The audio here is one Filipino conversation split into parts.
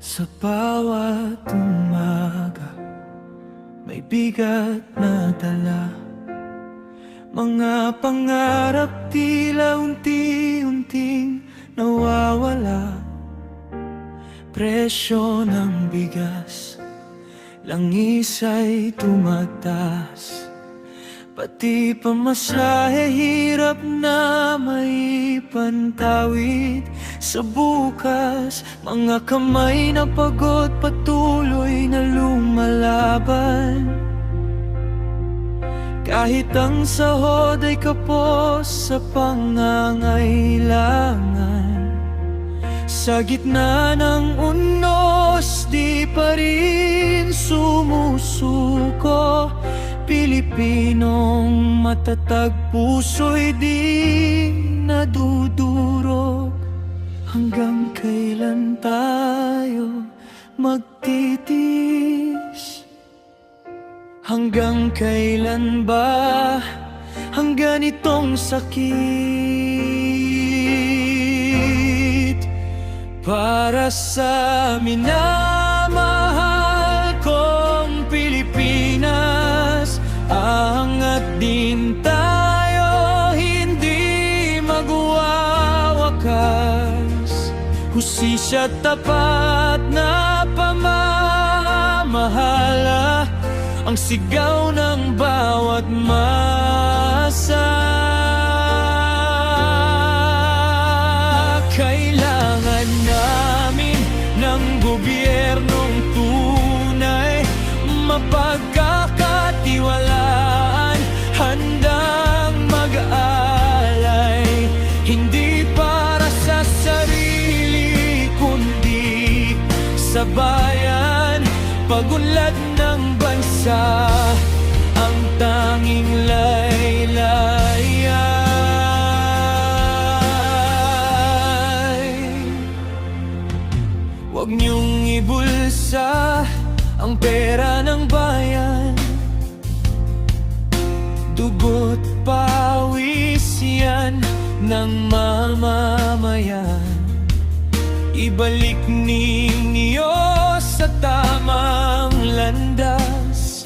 Sa bawat umaga, may bigat na dala. Mga pangarap tila unti-unting nawawala. Presyo ng bigas, langis ay tumataas. Pati pamasahe hirap na maipantawid. Sa bukas, mga kamay na pagod patuloy na lumalaban. Kahit ang sahod ay kapos sa pangangailangan. Sa gitna ng unos, di pa rin sumusuko. Pilipinong matatag, puso'y di nadudurog. Hanggang kailan tayo magtitiis? Hanggang kailan ba ang ganitong sakit? Para sa minamahal kong Pilipinas, aangat din tayo, hindi magwawakas. Husisya tapat na pamamahala, ang sigaw ng bawat masa. Kailangan namin ng gobyernong tunay, mapagkakatiwalaan, handang mag-aalay, hindi para sa sarili kundi sa bayan. Pagunlad ng bansa, ang tanging laylayan. Huwag niyong ibulsa ang pera ng bayan. Dugo't pawis yan ng mamamayan. Ibalik ninyo sa tamang landas.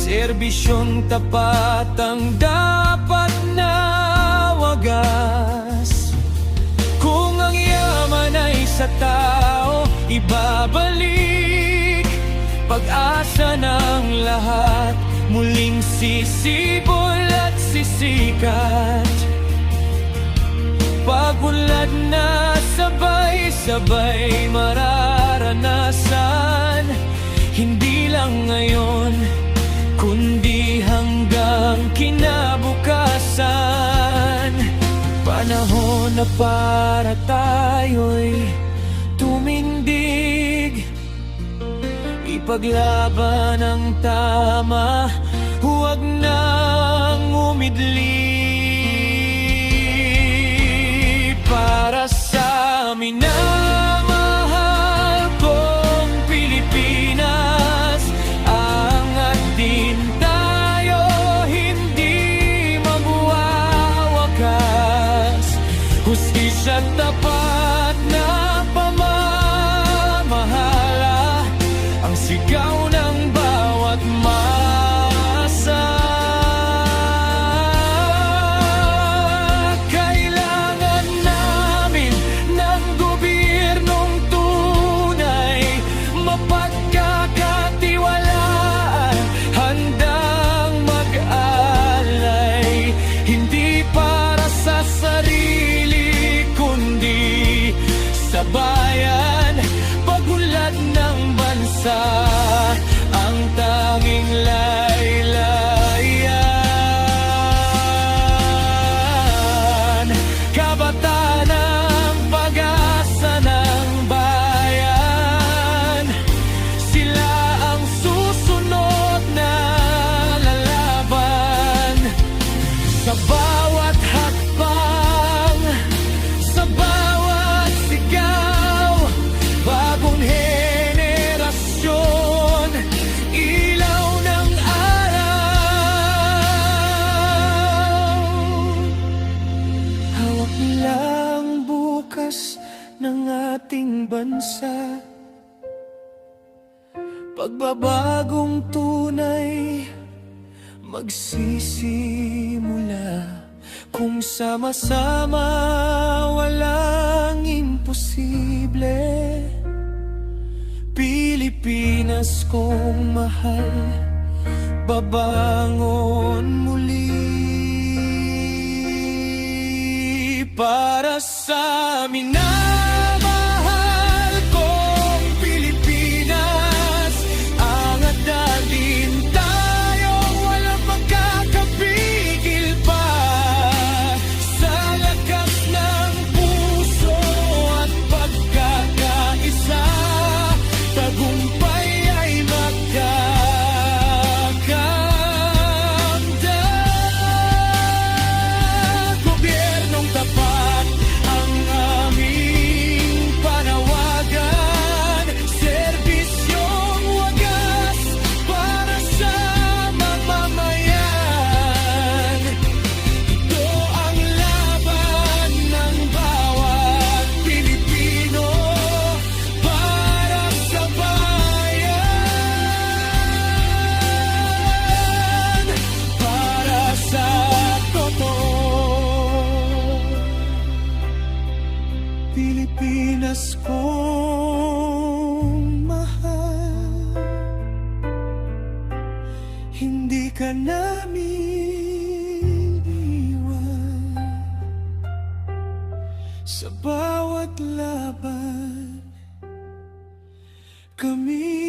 Serbisyong tapat ang dapat na wagas. Kung ang yaman ay sa tao ibabalik, pag-asa ng lahat muling sisibol at sisikat. Pagunlad na sabay-sabay mararanasan, hindi lang ngayon kundi hanggang kinabukasan. Panahon na para tayo'y tumindig, ipaglaban ang tama, huwag nang umidli. Para sa minamahal kong Pilipinas, aangat din tayo, hindi magwawakas. Hustisya tapat na pamamahala, ang sigaw ng bawat masa. Kailangan namin ng gobyerno ng ating bansa. Pagbabagong tunay magsisimula kung sama-sama, walang imposible. Pilipinas kong mahal, babangon muli para sa amin na mahal kong Pilipinas. Angat natin tayo, walang magkakapigil pa. Sa lakas ng puso at pagkakaisa, tagumpay ay magkakamtan. Gobyernong tapat ang aming panawagan, serbisyong wagas para sa mamamayan. Ito ang laban ng bawat Pilipino para sa bayan, para sa totoo. Pilipinas kong mahal, hindi ka namin iwan. Sa bawat laban, kami